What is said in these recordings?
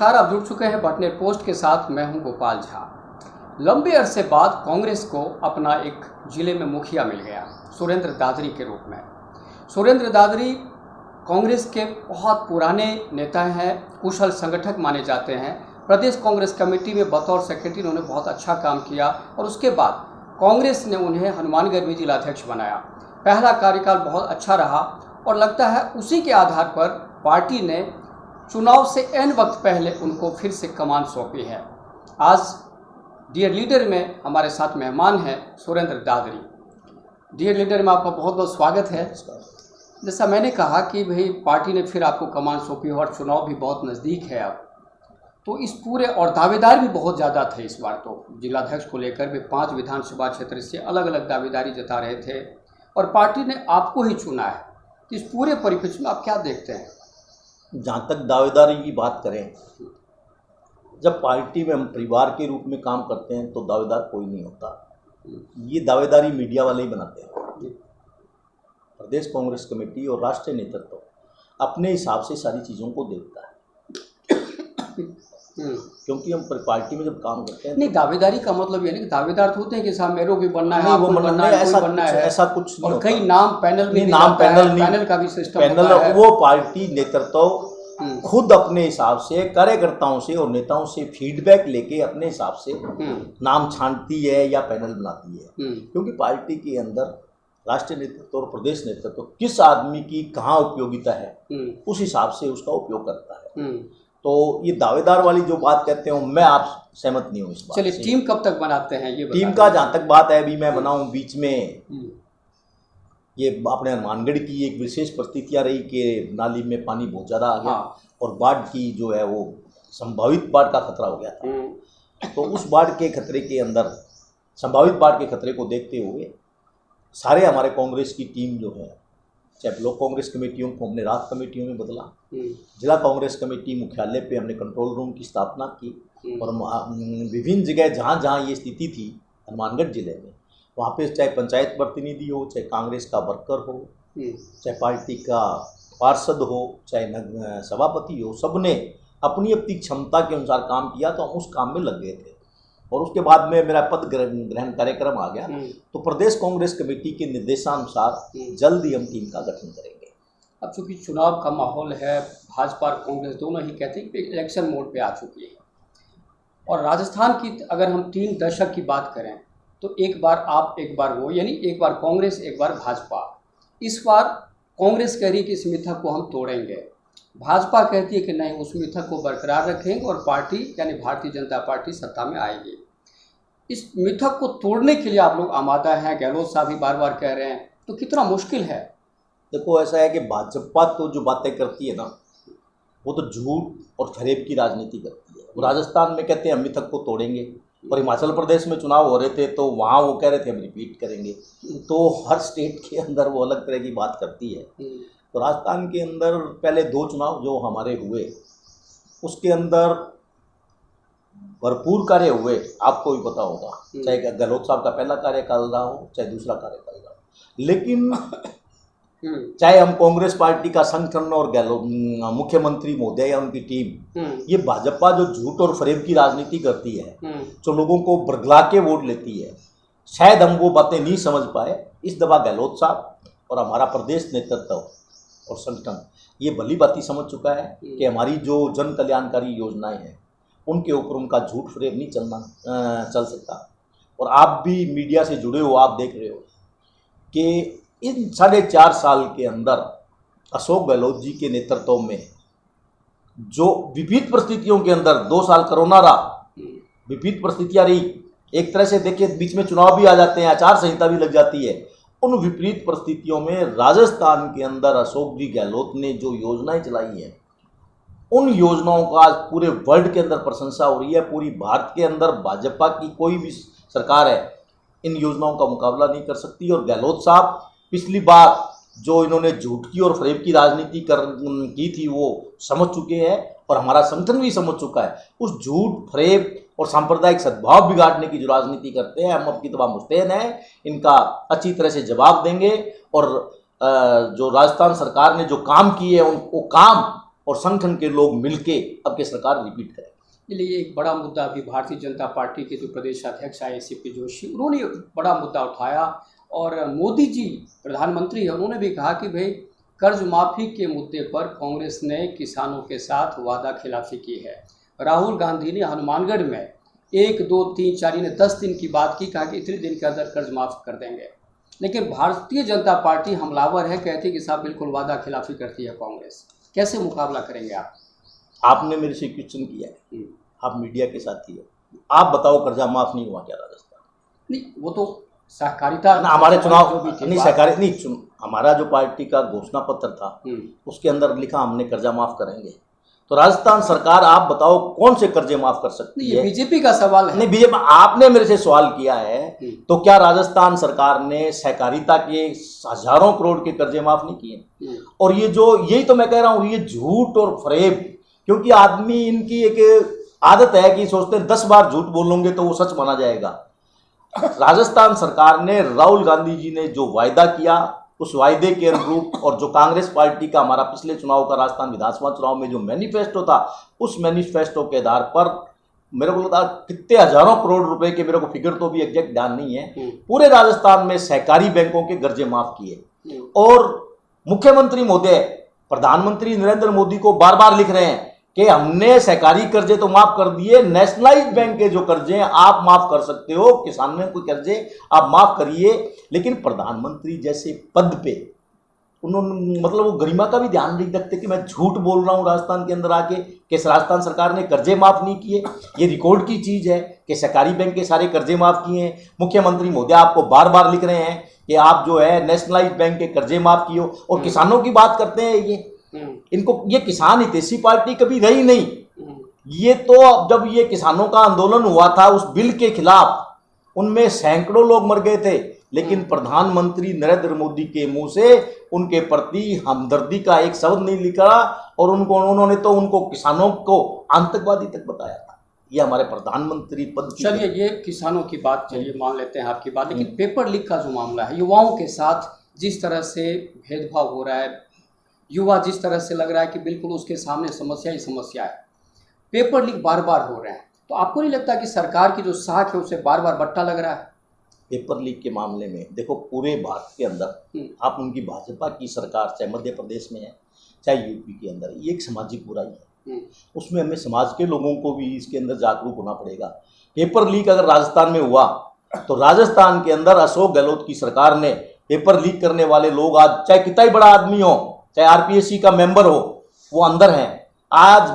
नमस्कार, आप जुड़ चुके हैं बटनेर पोस्ट के साथ। मैं हूं गोपाल झा। लंबे अरसे बाद कांग्रेस को अपना एक जिले में मुखिया मिल गया, सुरेंद्र दादरी के रूप में। सुरेंद्र दादरी कांग्रेस के बहुत पुराने नेता हैं, कुशल संगठक माने जाते हैं। प्रदेश कांग्रेस कमेटी में बतौर सेक्रेटरी उन्होंने बहुत अच्छा काम किया और उसके बाद कांग्रेस ने उन्हें हनुमानगढ़ में जिलाध्यक्ष बनाया। पहला कार्यकाल बहुत अच्छा रहा और लगता है उसी के आधार पर पार्टी ने चुनाव से एन वक्त पहले उनको फिर से कमान सौंपी है। आज डियर लीडर में हमारे साथ मेहमान हैं सुरेंद्र दादरी। डियर लीडर में आपका बहुत बहुत स्वागत है। जैसा मैंने कहा कि भाई पार्टी ने फिर आपको कमान सौंपी और चुनाव भी बहुत नज़दीक है अब, तो इस पूरे और दावेदार भी बहुत ज़्यादा थे इस बार। तो जिलाध्यक्ष को लेकर भी 5 विधानसभा क्षेत्र से अलग अलग दावेदारी जता रहे थे और पार्टी ने आपको ही चुना है। तो इस पूरे परिप्रेक्ष्य में आप क्या देखते हैं? जहाँ तक दावेदारी की बात करें, जब पार्टी में हम परिवार के रूप में काम करते हैं तो दावेदार कोई नहीं होता। ये दावेदारी मीडिया वाले ही बनाते हैं। प्रदेश कांग्रेस कमेटी और राष्ट्रीय नेतृत्व अपने हिसाब से सारी चीज़ों को देखता है, क्योंकि हम पार्टी में जब काम करते हैं। नहीं, दावेदारी का मतलब ये नहीं कि दावेदार तो होते हैं कि साहब मेरे को बनना है, वो बनना है, ऐसा कुछ नहीं होता। कई नाम पैनल में पैनल का भी सिस्टम पैनल वो पार्टी नेतृत्व खुद अपने हिसाब से कार्यकर्ताओं से और नेताओं से फीडबैक लेके अपने हिसाब से नाम छांटती है या पैनल बनाती है। क्योंकि पार्टी के अंदर राष्ट्रीय नेतृत्व और प्रदेश नेतृत्व किस आदमी की कहाँ उपयोगिता है उस हिसाब से उसका उपयोग करता है। तो ये दावेदार वाली जो बात कहते हैं मैं आप सहमत नहीं हूँ इस बात से। चलिए, टीम कब तक बनाते हैं ये टीम का जहाँ तक बात है, अभी मैं बनाऊँ बीच में ये अपने हनुमानगढ़ की एक विशेष परिस्थितियाँ रही कि नाली में पानी बहुत ज़्यादा आ गया और बाढ़ की जो है वो संभावित बाढ़ का खतरा हो गया था। तो उस बाढ़ के खतरे के अंदर, संभावित बाढ़ के खतरे को देखते हुए सारे हमारे कांग्रेस की टीम जो है, चाहे ब्लॉक कांग्रेस कमेटियों को हमने रात कमेटियों में बदला, जिला कांग्रेस कमेटी मुख्यालय पे हमने कंट्रोल रूम की स्थापना की और विभिन्न जगह जहाँ जहाँ ये स्थिति थी हनुमानगढ़ जिले में, वहाँ पे चाहे पंचायत प्रतिनिधि हो, चाहे कांग्रेस का वर्कर हो, चाहे पार्टी का पार्षद हो, चाहे सभापति हो, सबने अपनी अपनी क्षमता के अनुसार काम किया। तो हम उस काम में लग गए थे और उसके बाद में मेरा पद ग्रहण कार्यक्रम आ गया। तो प्रदेश कांग्रेस कमेटी के निर्देशानुसार जल्द ही हम टीम का गठन करेंगे। अब चूँकि चुनाव का माहौल है, भाजपा और कांग्रेस दोनों ही कहते हैं कि इलेक्शन मोड पे आ चुकी है और राजस्थान की अगर हम 3 दशक की बात करें तो एक बार आप एक बार वो, यानी एक बार कांग्रेस एक बार भाजपा। इस बार कांग्रेस कह रही है कि इस मिथक को हम तोड़ेंगे, भाजपा कहती है कि नहीं, उस मिथक को बरकरार रखेंगे और पार्टी यानी भारतीय जनता पार्टी सत्ता में आएगी। इस मिथक को तोड़ने के लिए आप लोग आमादा हैं, गहलोत साहब भी बार बार कह रहे हैं, तो कितना मुश्किल है? देखो, ऐसा है कि भाजपा तो जो बातें करती है ना, वो तो झूठ और फरेब की राजनीति करती है। वो राजस्थान में कहते हैं हम मिथक को तोड़ेंगे और हिमाचल प्रदेश में चुनाव हो रहे थे तो वहाँ वो कह रहे थे हम रिपीट करेंगे। तो हर स्टेट के अंदर वो अलग तरह की बात करती है। तो राजस्थान के अंदर पहले 2 चुनाव जो हमारे हुए उसके अंदर भरपूर कार्य हुए, आपको भी पता होगा, चाहे गहलोत साहब का पहला कार्यकाल रहा हो चाहे दूसरा कार्यकाल रहा हो। लेकिन चाहे हम कांग्रेस पार्टी का संगठन और गहलोत मुख्यमंत्री महोदय या उनकी टीम, ये भाजपा जो झूठ और फरेब की राजनीति करती है, जो लोगों को बरगला के वोट लेती है, शायद हम वो बातें नहीं समझ पाए। इस दफा गहलोत साहब और हमारा प्रदेश नेतृत्व और संगठन ये भली बात समझ चुका है कि हमारी जो जन कल्याणकारी योजनाएं हैं उनके ऊपर उनका झूठ फरेब नहीं चल सकता। और आप भी मीडिया से जुड़े हो, आप देख रहे हो कि इन 4.5 साल के अंदर अशोक गहलोत जी के नेतृत्व में जो विपरीत परिस्थितियों के अंदर 2 साल कोरोना रहा, विपरीत परिस्थितियां रही, एक तरह से देखिए बीच में चुनाव भी आ जाते हैं, आचार संहिता भी लग जाती है। उन विपरीत परिस्थितियों में राजस्थान के अंदर अशोक जी गहलोत ने जो योजनाएं चलाई हैं, उन योजनाओं का आज पूरे वर्ल्ड के अंदर प्रशंसा हो रही है। पूरी भारत के अंदर भाजपा की कोई भी सरकार है इन योजनाओं का मुकाबला नहीं कर सकती। और गहलोत साहब पिछली बार जो इन्होंने झूठ की और फरेब की राजनीति की थी वो समझ चुके हैं और हमारा संगठन भी समझ चुका है। उस झूठ, फरेब और सांप्रदायिक सद्भाव बिगाड़ने की जो राजनीति करते हैं, हम अब की तबाह मुस्तैद हैं, इनका अच्छी तरह से जवाब देंगे। और जो राजस्थान सरकार ने जो काम किए हैं वो काम और संगठन के लोग मिलके अब की सरकार रिपीट करें। इसलिए एक बड़ा मुद्दा अभी भारतीय जनता पार्टी के जो प्रदेश अध्यक्ष आए ACP जोशी, उन्होंने बड़ा मुद्दा उठाया और मोदी जी प्रधानमंत्री है, उन्होंने भी कहा कि भाई कर्ज माफ़ी के मुद्दे पर कांग्रेस ने किसानों के साथ वादा खिलाफी की है। राहुल गांधी ने हनुमानगढ़ में 1, 2, 3, 4 ने 10 दिन की बात की, कहा कि इतने दिन के अंदर कर्ज माफ़ कर देंगे। लेकिन भारतीय जनता पार्टी हमलावर है, कहती है कि साहब बिल्कुल वादा खिलाफी करती है कांग्रेस। कैसे मुकाबला करेंगे आप? आपने मेरे से क्वेश्चन किया है, आप मीडिया के साथ ही हो, आप बताओ कर्जा माफ नहीं हुआ क्या राजस्थान? नहीं, वो तो सहकारिता ना, हमारे चुनाव नहीं सहकारी नहीं, हमारा जो पार्टी का घोषणा पत्र था उसके अंदर लिखा हमने कर्जा माफ करेंगे। तो राजस्थान सरकार आप बताओ कौन से कर्जे माफ कर सकती है? बीजेपी का सवाल है। नहीं, बीजेपी आपने मेरे से सवाल किया है, तो क्या राजस्थान सरकार ने सहकारिता के हजारों करोड़ के कर्जे माफ नहीं किए? और ये जो यही तो मैं कह रहा हूँ, ये झूठ और फरेब, क्योंकि आदमी इनकी एक आदत है कि सोचते हैं 10 बार झूठ बोलोगे तो वो सच माना जाएगा। राजस्थान सरकार ने, राहुल गांधी जी ने जो वायदा किया उस वायदे के अनुरूप, और जो कांग्रेस पार्टी का हमारा पिछले चुनाव का राजस्थान विधानसभा चुनाव में जो मैनिफेस्टो था, उस मैनिफेस्टो के आधार पर मेरे को लगता है कितने हजारों करोड़ रुपए के, मेरे को फिगर तो भी एग्जैक्ट ध्यान नहीं है, पूरे राजस्थान में सहकारी बैंकों के कर्जे माफ किए। और मुख्यमंत्री महोदय प्रधानमंत्री नरेंद्र मोदी को बार बार लिख रहे हैं कि हमने सहकारी कर्जे तो माफ कर दिए, नेशनलाइज बैंक के जो कर्जे हैं आप माफ कर सकते हो, किसानों के कर्जे आप माफ करिए। लेकिन प्रधानमंत्री जैसे पद पे उन्होंने मतलब वो गरिमा का भी ध्यान नहीं रखते कि मैं झूठ बोल रहा हूँ राजस्थान के अंदर आके कि राजस्थान सरकार ने कर्जे माफ नहीं किए। ये रिकॉर्ड की चीज है कि सहकारी बैंक के सारे कर्जे माफ किए हैं। मुख्यमंत्री महोदय आपको बार बार लिख रहे हैं कि आप जो है नेशनलाइज बैंक के कर्जे माफ किए, और किसानों की बात करते हैं। इनको ये किसान हितैषी पार्टी कभी रही नहीं। ये तो जब ये किसानों का आंदोलन हुआ था उस बिल के खिलाफ, उनमें सैकड़ों लोग मर गए थे, लेकिन प्रधानमंत्री नरेंद्र मोदी के मुंह से उनके प्रति हमदर्दी का एक शब्द नहीं निकला, और उन्होंने तो उनको किसानों को आतंकवादी तक बताया था। ये हमारे प्रधानमंत्री पद की। चलिए, ये किसानों की बात चलिए मान लेते हैं आपकी बात, लेकिन पेपर लीक का जो मामला है, युवाओं के साथ जिस तरह से भेदभाव हो रहा है, युवा जिस तरह से लग रहा है कि बिल्कुल उसके सामने समस्या ही समस्या है, पेपर लीक बार बार हो रहे हैं, तो आपको नहीं लगता कि सरकार की जो साख है उसे बार बार बट्टा लग रहा है? पेपर लीक के मामले में देखो, पूरे भारत के अंदर आप उनकी भाजपा की सरकार चाहे मध्य प्रदेश में है चाहे यूपी के अंदर, ये एक सामाजिक बुराई है। उसमें हमें समाज के लोगों को भी इसके अंदर जागरूक होना पड़ेगा। पेपर लीक अगर राजस्थान में हुआ तो राजस्थान के अंदर अशोक गहलोत की सरकार ने पेपर लीक करने वाले लोग आज चाहे कितना ही बड़ा आदमी हो, चाहे RPSC का मेंबर हो, वो अंदर हैं। आज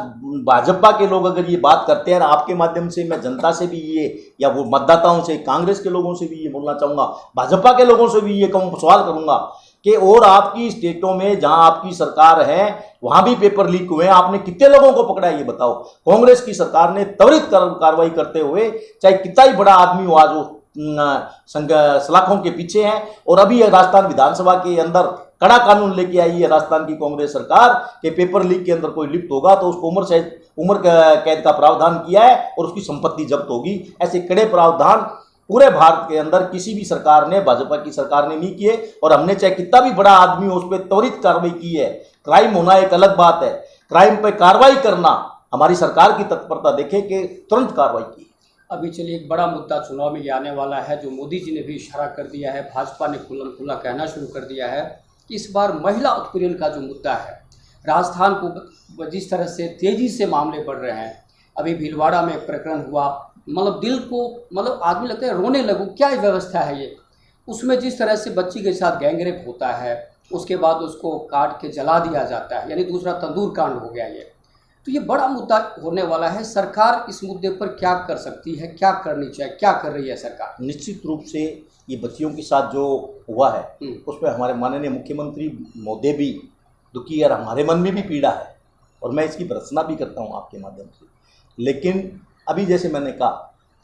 भाजपा के लोग अगर ये बात करते हैं, आपके माध्यम से मैं जनता से भी ये, या वो मतदाताओं से, कांग्रेस के लोगों से भी ये बोलना चाहूँगा, भाजपा के लोगों से भी ये सवाल करूँगा कि और आपकी स्टेटों में जहां आपकी सरकार है वहां भी पेपर लीक हुए हैं, आपने कितने लोगों को पकड़ा है ये बताओ? कांग्रेस की सरकार ने त्वरित कार्रवाई करते हुए, चाहे कितना ही बड़ा आदमी हो, आज वो सलाखों के पीछे हैं। और अभी राजस्थान विधानसभा के अंदर कड़ा कानून लेके आई है राजस्थान की कांग्रेस सरकार कि पेपर लीक के अंदर कोई लिप्त होगा तो उसको उम्र कैद का प्रावधान किया है और उसकी संपत्ति जब्त होगी। ऐसे कड़े प्रावधान पूरे भारत के अंदर किसी भी सरकार ने, भाजपा की सरकार ने नहीं किए, और हमने चाहे कितना भी बड़ा आदमी हो उस पर त्वरित कार्रवाई की है। क्राइम होना एक अलग बात है, क्राइम पर कार्रवाई करना हमारी सरकार की तत्परता देखे कि तुरंत कार्रवाई की। अभी चलिए, एक बड़ा मुद्दा चुनाव में आने वाला है जो मोदी जी ने भी इशारा कर दिया है, भाजपा ने खुल्लम खुल्ला कहना शुरू कर दिया है कि इस बार महिला उत्पीड़न का जो मुद्दा है, राजस्थान को जिस तरह से तेजी से मामले बढ़ रहे हैं, अभी भीलवाड़ा में एक प्रकरण हुआ, मतलब दिल को, मतलब आदमी लगता है रोने लगूं, क्या व्यवस्था है ये। उसमें जिस तरह से बच्ची के साथ गैंगरेप होता है, उसके बाद उसको काट के जला दिया जाता है, यानी दूसरा तंदूर कांड हो गया ये। तो ये बड़ा मुद्दा होने वाला है। सरकार इस मुद्दे पर क्या कर सकती है, क्या करनी चाहिए, क्या कर रही है सरकार? निश्चित रूप से ये बच्चियों के साथ जो हुआ है उस पर हमारे माननीय मुख्यमंत्री महोदय भी दुखी है, और हमारे मन में भी पीड़ा है, और मैं इसकी भर्त्सना भी करता हूँ आपके माध्यम से। लेकिन अभी जैसे मैंने कहा,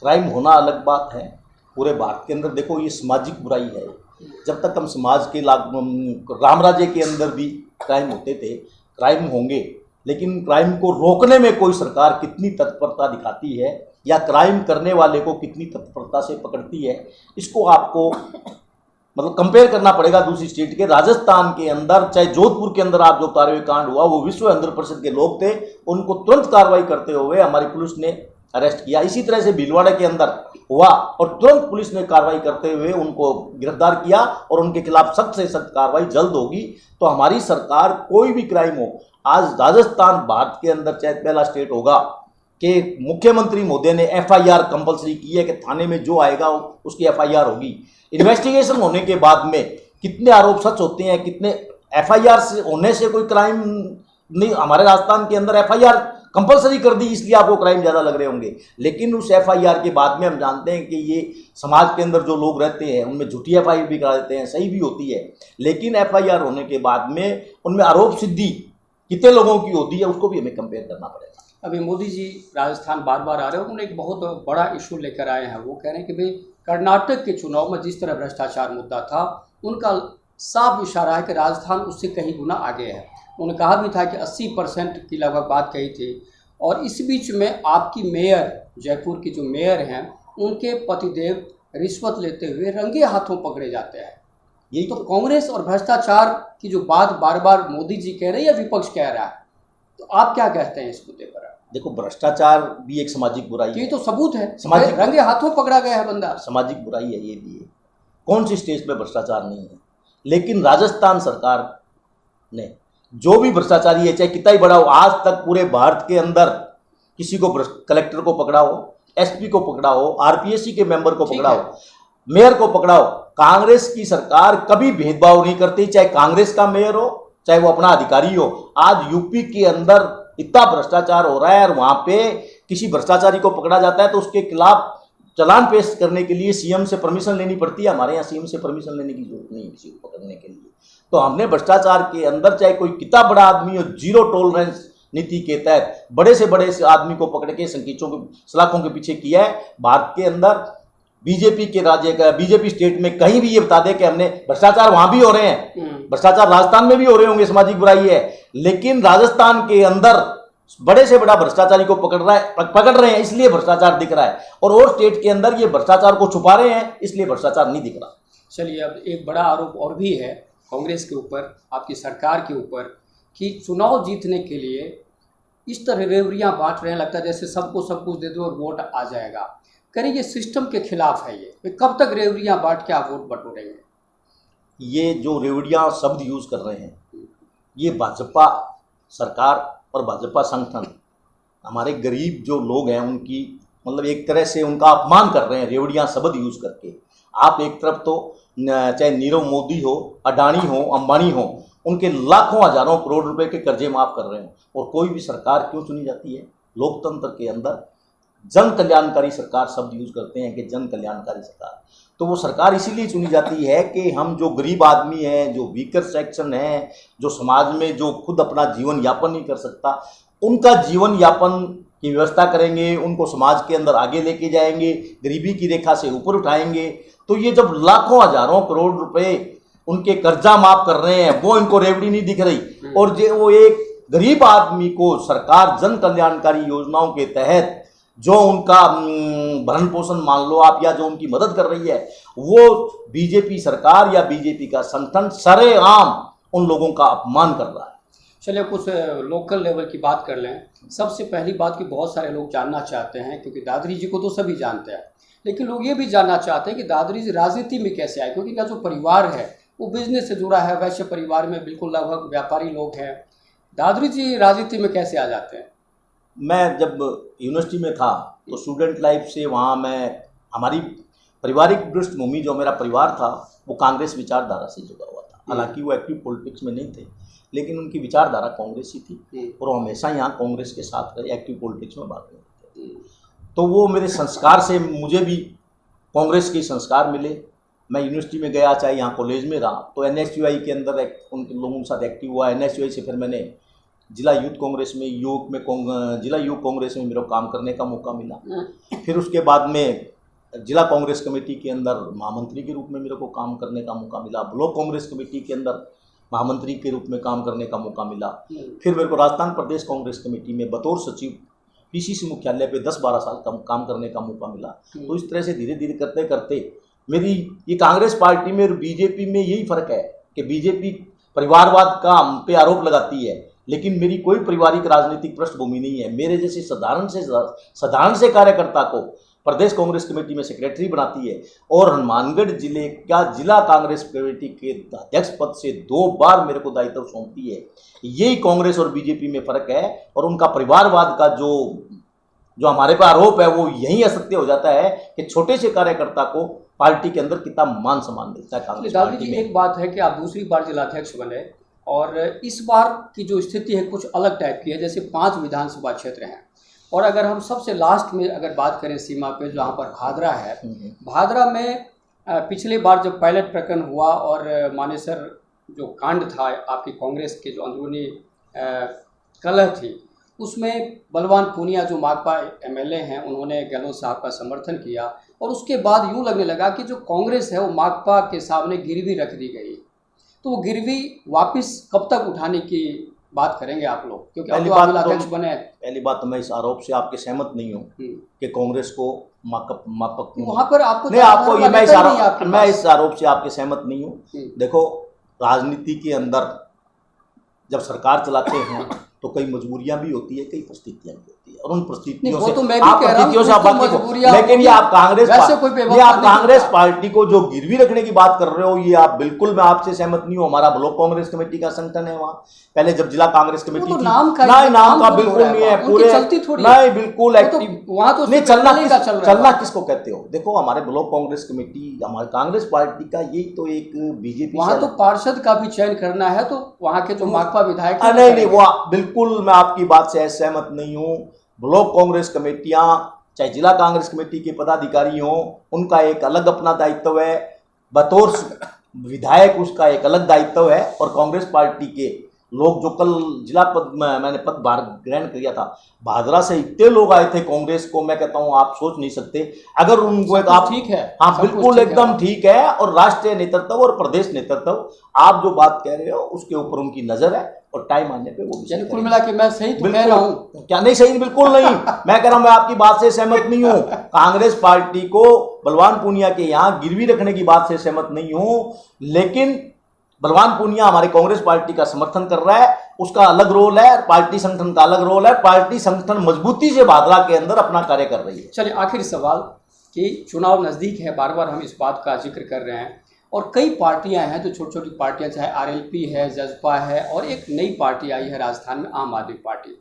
क्राइम होना अलग बात है। पूरे भारत के अंदर देखो, ये सामाजिक बुराई है। जब तक हम समाज के राम राज्य के अंदर भी क्राइम होते थे, क्राइम होंगे, लेकिन क्राइम को रोकने में कोई सरकार कितनी तत्परता दिखाती है या क्राइम करने वाले को कितनी तत्परता से पकड़ती है, इसको आपको मतलब कंपेयर करना पड़ेगा दूसरी स्टेट के। राजस्थान के अंदर चाहे जोधपुर के अंदर आप जो तारवे कांड हुआ, वो विश्व हिंदू परिषद के लोग थे, उनको तुरंत कार्रवाई करते हुए हमारी पुलिस ने अरेस्ट किया। इसी तरह से भीलवाड़ा के अंदर हुआ और तुरंत पुलिस ने कार्रवाई करते हुए उनको गिरफ्तार किया और उनके खिलाफ सख्त से सख्त कार्रवाई जल्द होगी। तो हमारी सरकार कोई भी क्राइम हो, आज राजस्थान भारत के अंदर चाहे पहला स्टेट होगा कि मुख्यमंत्री महोदय ने एफआईआर कंपलसरी की है कि थाने में जो आएगा उसकी एफआईआर होगी। इन्वेस्टिगेशन होने के बाद में कितने आरोप सच होते हैं, कितने एफआईआर से होने से कोई क्राइम नहीं। हमारे राजस्थान के अंदर एफआईआर कंपलसरी कर दी, इसलिए आपको क्राइम ज़्यादा लग रहे होंगे, लेकिन उस एफआईआर के बाद में हम जानते हैं कि ये समाज के अंदर जो लोग रहते हैं उनमें झूठी एफआईआर भी करा देते हैं, सही भी होती है, लेकिन एफआईआर होने के बाद में उनमें आरोप सिद्धि कितने लोगों की होती है उसको भी हमें कंपेयर करना पड़ेगा। अभी मोदी जी राजस्थान बार बार आ रहे हैं, उन्होंने एक बहुत बड़ा इशू लेकर आए हैं। वो कह रहे हैं कि भाई कर्नाटक के चुनाव में जिस तरह भ्रष्टाचार मुद्दा था, उनका साफ इशारा है कि राजस्थान उससे कहीं गुना आगे है। उन्होंने कहा भी था कि 80% की लगभग बात कही थी। और इस बीच में आपकी मेयर, जयपुर की जो मेयर हैं, उनके पतिदेव रिश्वत लेते हुए रंगे हाथों पकड़े जाते हैं। यही तो कांग्रेस और भ्रष्टाचार की जो बात बार बार मोदी जी कह रहे हैं या विपक्ष कह रहा है, तो आप क्या कहते हैं इस मुद्दे पर? देखो, भ्रष्टाचार भी एक सामाजिक बुराई है। ये तो सबूत है, सामाजिक रंगे हाथों पकड़ा गया है बंदा। सामाजिक बुराई है, ये भी है। कौन सी स्टेट में भ्रष्टाचार नहीं है? लेकिन राजस्थान सरकार ने जो भी भ्रष्टाचारी है, चाहे कितना ही बड़ा हो, आज तक पूरे भारत के अंदर किसी को कलेक्टर को पकड़ा हो, एसपी को पकड़ा हो, आरपीएससी के मेंबर को पकड़ा हो, मेयर को पकड़ा हो, कांग्रेस की सरकार कभी भेदभाव नहीं करती, चाहे कांग्रेस का मेयर हो चाहे वो अपना अधिकारी हो। आज यूपी के अंदर इतना भ्रष्टाचार हो रहा है और वहां पे किसी भ्रष्टाचारी को पकड़ा जाता है तो उसके खिलाफ चालान पेश करने के लिए सीएम से परमिशन लेनी पड़ती है। हमारे यहाँ सीएम से परमिशन लेने की जरूरत नहीं है किसी को पकड़ने के लिए। तो हमने भ्रष्टाचार के अंदर चाहे कोई कितना बड़ा आदमी हो, जीरो टॉलरेंस नीति के तहत बड़े से बड़े से आदमी को पकड़ के संकीचों के सलाखों के पीछे किया है। भारत के अंदर बीजेपी के राज्य का, बीजेपी स्टेट में कहीं भी ये बता दे कि हमने भ्रष्टाचार वहां भी हो रहे हैं, भ्रष्टाचार राजस्थान में भी हो रहे होंगे, सामाजिक बुराई है, लेकिन राजस्थान के अंदर बड़े से बड़ा भ्रष्टाचारी को पकड़ रहे हैं इसलिए भ्रष्टाचार दिख रहा है, और स्टेट के अंदर ये भ्रष्टाचार को छुपा रहे हैं इसलिए भ्रष्टाचार नहीं दिख रहा। चलिए, अब एक बड़ा आरोप और भी है कांग्रेस के ऊपर, आपकी सरकार के ऊपर, कि चुनाव जीतने के लिए इस तरह रेवड़ियाँ बांट रहे हैं, लगता है जैसे सबको सब कुछ दे दो और वोट आ जाएगा। करें ये सिस्टम के खिलाफ है। ये कब तक रेवड़ियाँ बांट के आप वोट बटोरेंगे? ये जो रेवड़ियाँ शब्द यूज कर रहे हैं, ये भाजपा सरकार और भाजपा संगठन हमारे गरीब जो लोग हैं उनकी मतलब एक तरह से उनका अपमान कर रहे हैं रेवड़ियाँ शब्द यूज करके। आप एक तरफ तो चाहे नीरव मोदी हो, अडानी हो, अंबानी हो, उनके लाखों हजारों करोड़ रुपए के कर्जे माफ कर रहे हो, और कोई भी सरकार क्यों चुनी जाती है? लोकतंत्र के अंदर जन कल्याणकारी सरकार शब्द यूज करते हैं कि जन कल्याणकारी सरकार, तो वो सरकार इसीलिए चुनी जाती है कि हम जो गरीब आदमी हैं, जो वीकर सेक्शन है, जो समाज में जो खुद अपना जीवन यापन नहीं कर सकता, उनका जीवन यापन की व्यवस्था करेंगे, उनको समाज के अंदर आगे लेके जाएंगे, गरीबी की रेखा से ऊपर उठाएंगे। तो ये जब लाखों हजारों करोड़ रुपए उनके कर्जा माफ कर रहे हैं, वो इनको रेवड़ी नहीं दिख रही, और जो वो एक गरीब आदमी को सरकार जन कल्याणकारी योजनाओं के तहत जो उनका भरण पोषण मान लो आप, या जो उनकी मदद कर रही है, वो बीजेपी सरकार या बीजेपी का संगठन सरेआम उन लोगों का अपमान कर रहा है। चलिए, कुछ लोकल लेवल की बात कर लें। सबसे पहली बात कि बहुत सारे लोग जानना चाहते हैं, क्योंकि दादरी जी को तो सभी जानते हैं, लेकिन लोग ये भी जानना चाहते हैं कि दादरी जी राजनीति में कैसे आए, क्योंकि इनका जो परिवार है वो बिजनेस से जुड़ा है, वैश्य परिवार में बिल्कुल लगभग व्यापारी लोग हैं। दादरी जी राजनीति में कैसे आ जाते हैं? मैं जब यूनिवर्सिटी में था तो स्टूडेंट लाइफ से वहाँ मैं हमारी पारिवारिक पृष्ठभूमि जो मेरा परिवार था वो कांग्रेस विचारधारा से जुड़ा हुआ था। हालांकि वो एक्टिव पॉलिटिक्स में नहीं थे, लेकिन उनकी विचारधारा कांग्रेस ही थी और वो हमेशा यहाँ कांग्रेस के साथ रहे, एक्टिव पॉलिटिक्स में भाग लेते थे। तो वो मेरे संस्कार से मुझे भी कांग्रेस के संस्कार मिले। मैं यूनिवर्सिटी में गया, चाहे यहाँ कॉलेज में रहा, तो एनएसयूआई के अंदर उनके लोगों के साथ एक्टिव हुआ। एनएसयूआई से फिर मैंने जिला यूथ कांग्रेस में जिला युवक कांग्रेस में मेरे को काम करने का मौका मिला। फिर उसके बाद में जिला कांग्रेस कमेटी के अंदर महामंत्री के रूप में मेरे को काम करने का मौका मिला। ब्लॉक कांग्रेस कमेटी के अंदर महामंत्री के रूप में काम करने का मौका मिला। फिर मेरे को राजस्थान प्रदेश कांग्रेस कमेटी में बतौर सचिव पीसीसी मुख्यालय पे 10-12 साल काम करने का मौका मिला। तो इस तरह से धीरे धीरे करते करते मेरी ये कांग्रेस पार्टी में और बीजेपी में यही फर्क है कि बीजेपी परिवारवाद का हम पे आरोप लगाती है, लेकिन मेरी कोई पारिवारिक राजनीतिक पृष्ठभूमि नहीं है। मेरे जैसे साधारण से कार्यकर्ता को प्रदेश कांग्रेस कमेटी में सेक्रेटरी बनाती है और हनुमानगढ़ जिले का जिला कांग्रेस कमेटी के अध्यक्ष पद से 2 बार मेरे को दायित्व सौंपती है। यही कांग्रेस और बीजेपी में फर्क है। और उनका परिवारवाद का जो हमारे पर आरोप है वो यही असत्य हो जाता है कि छोटे से कार्यकर्ता को पार्टी के अंदर कितना मान सम्मान मिलता है कांग्रेस पार्टी में। एक बात है कि आप दूसरी बार जिलाध्यक्ष बने और इस बार की जो स्थिति है कुछ अलग टाइप की है, जैसे 5 विधानसभा क्षेत्र हैं और अगर हम सबसे लास्ट में अगर बात करें सीमा पे जहाँ पर भादरा है, भादरा में पिछले बार जब पायलट प्रकरण हुआ और मानेसर जो कांड था आपकी कांग्रेस के जो अंदरूनी कलह थी, उसमें बलवान पूनिया जो माकपा एमएलए हैं उन्होंने गहलोत साहब का समर्थन किया और उसके बाद यूँ लगने लगा कि जो कांग्रेस है वो माकपा के सामने गिरवी रख दी गई। तो वो गिरवी वापस कब तक उठाने की बात करेंगे आप लोग, क्योंकि अध्यक्ष बने। पहली बात तो मैं इस आरोप से आपके सहमत नहीं हूँ कि कांग्रेस को माकप वहाँ पर आपको नहीं, आपको ये मैं इस आरोप से आपके सहमत नहीं हूँ। देखो, राजनीति के अंदर जब सरकार चलाते हैं तो कई मजबूरियां भी होती है, कई परिस्थितियां भी होती है और उन परिस्थितियों से आप लेकिन ये आप कांग्रेस पार्टी को जो गिरवी रखने की बात कर रहे हो, ये आप बिल्कुल, मैं आपसे सहमत नहीं हूँ। हमारा ब्लॉक कांग्रेस कमेटी का संगठन है, वहाँ पहले जब जिला कांग्रेस कमेटी थी, नाम का बिल्कुल नहीं है, पूरे नहीं, बिल्कुल एक्टिव वहाँ तो नहीं चलना किसको कहते हो। देखो, हमारे ब्लॉक कांग्रेस कमेटी, हमारे कांग्रेस पार्टी का यही तो एक बीजेपी, वहाँ तो पार्षद का भी चयन करना है, तो वहाँ के जो माकपा विधायक नहीं, वो बिल्कुल मैं आपकी बात से सहमत नहीं हूँ। ब्लॉक कांग्रेस कमेटियां चाहे जिला कांग्रेस कमेटी के पदाधिकारी हों, उनका एक अलग अपना दायित्व है, बतौर विधायक उसका एक अलग दायित्व है। और कांग्रेस पार्टी के लोग जो कल जिला पद मैंने पदभार ग्रहण किया था, भादरा से इतने लोग आए थे कांग्रेस को, मैं कहता हूं आप सोच नहीं सकते। अगर उनको एक आप ठीक है, हाँ बिल्कुल एकदम ठीक है। और राष्ट्रीय नेतृत्व और प्रदेश नेतृत्व, आप जो बात कह रहे हो उसके ऊपर उनकी नजर है और टाइम आने पे वो कुल मिला के मैं सही तो कह रहा हूँ क्या? नहीं सही, बिल्कुल नहीं। मैं कह रहा हूँ, मैं आपकी बात से सहमत नहीं हूँ। कांग्रेस पार्टी को बलवान पूनिया के यहाँ गिरवी रखने की बात से सहमत नहीं हूँ, लेकिन बलवान पूनिया हमारी कांग्रेस पार्टी का समर्थन कर रहा है, उसका अलग रोल है, पार्टी संगठन का अलग रोल है। पार्टी संगठन मजबूती से भादरा के अंदर अपना कार्य कर रही है। चलिए, आखिरी सवाल कि चुनाव नज़दीक है, बार बार हम इस बात का जिक्र कर रहे हैं और कई पार्टियां हैं जो छोटी छोटी पार्टियां, चाहे आरएलपी है, जजपा है और एक नई पार्टी आई है राजस्थान में, आम आदमी पार्टी।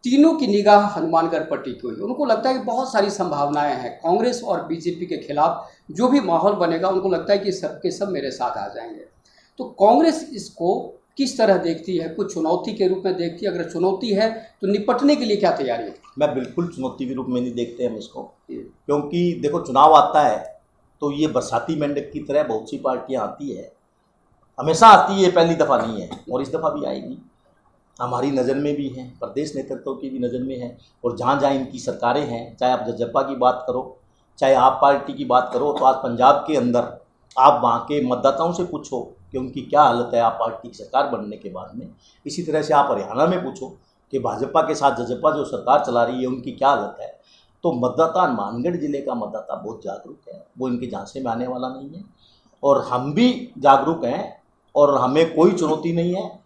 तीनों की निगाह हनुमानगढ़ पर टिकी हुई। उनको लगता है कि बहुत सारी संभावनाएं हैं, कांग्रेस और बीजेपी के खिलाफ जो भी माहौल बनेगा उनको लगता है कि सबके सब मेरे साथ आ जाएंगे। तो कांग्रेस इसको किस तरह देखती है? कुछ चुनौती के रूप में देखती है? अगर चुनौती है तो निपटने के लिए क्या तैयारी है? मैं बिल्कुल चुनौती के रूप में नहीं देखते हम इसको, क्योंकि देखो, चुनाव आता है तो ये बरसाती मेंढक की तरह बहुत सी पार्टियां आती है, हमेशा आती है, पहली दफ़ा नहीं है और इस दफ़ा भी आएगी। हमारी नज़र में भी है, प्रदेश नेतृत्व की भी नज़र में है, और जहाँ जहाँ इनकी सरकारें हैं, चाहे आप जजपा की बात करो, चाहे आप पार्टी की बात करो, तो आज पंजाब के अंदर आप वहाँ के मतदाताओं से पूछो कि उनकी क्या हालत है आप पार्टी की सरकार बनने के बाद में। इसी तरह से आप हरियाणा में पूछो कि भाजपा के साथ जजपा जो सरकार चला रही है उनकी क्या हालत है। तो मतदाता, हनुमानगढ़ जिले का मतदाता बहुत जागरूक है, वो इनके झांसे में आने वाला नहीं है और हम भी जागरूक हैं और हमें कोई चुनौती नहीं है।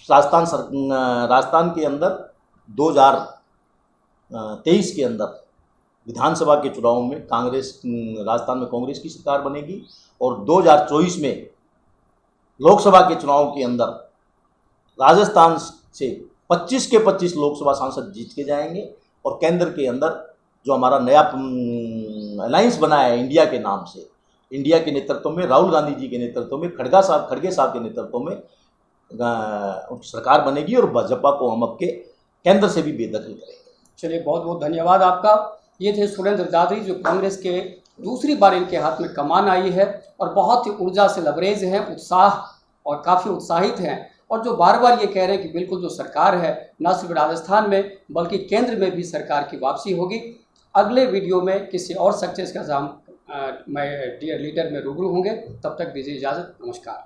राजस्थान के अंदर 2023 के अंदर विधानसभा के चुनाव में राजस्थान में कांग्रेस की सरकार बनेगी और 2024 में लोकसभा के चुनाव के अंदर राजस्थान से 25 के 25 लोकसभा सांसद जीत के जाएंगे और केंद्र के अंदर जो हमारा नया अलायंस बना है इंडिया के नाम से, इंडिया के नेतृत्व में, राहुल गांधी जी के नेतृत्व में, खड़गे साहब के नेतृत्व में सरकार बनेगी और भाजपा को हम अब के केंद्र से भी बेदखल करेंगे। चलिए, बहुत बहुत धन्यवाद आपका। ये थे सुरेंद्र दादरी, जो कांग्रेस के दूसरी बार इनके हाथ में कमान आई है और बहुत ही ऊर्जा से लबरेज हैं, उत्साह और काफ़ी उत्साहित हैं और जो बार बार ये कह रहे हैं कि बिल्कुल जो सरकार है न सिर्फ राजस्थान में बल्कि केंद्र में भी सरकार की वापसी होगी। अगले वीडियो में किसी और सक्सेस का मैं डियर लीडर में रूबरू होंगे। तब तक दीजिए इजाज़त। नमस्कार।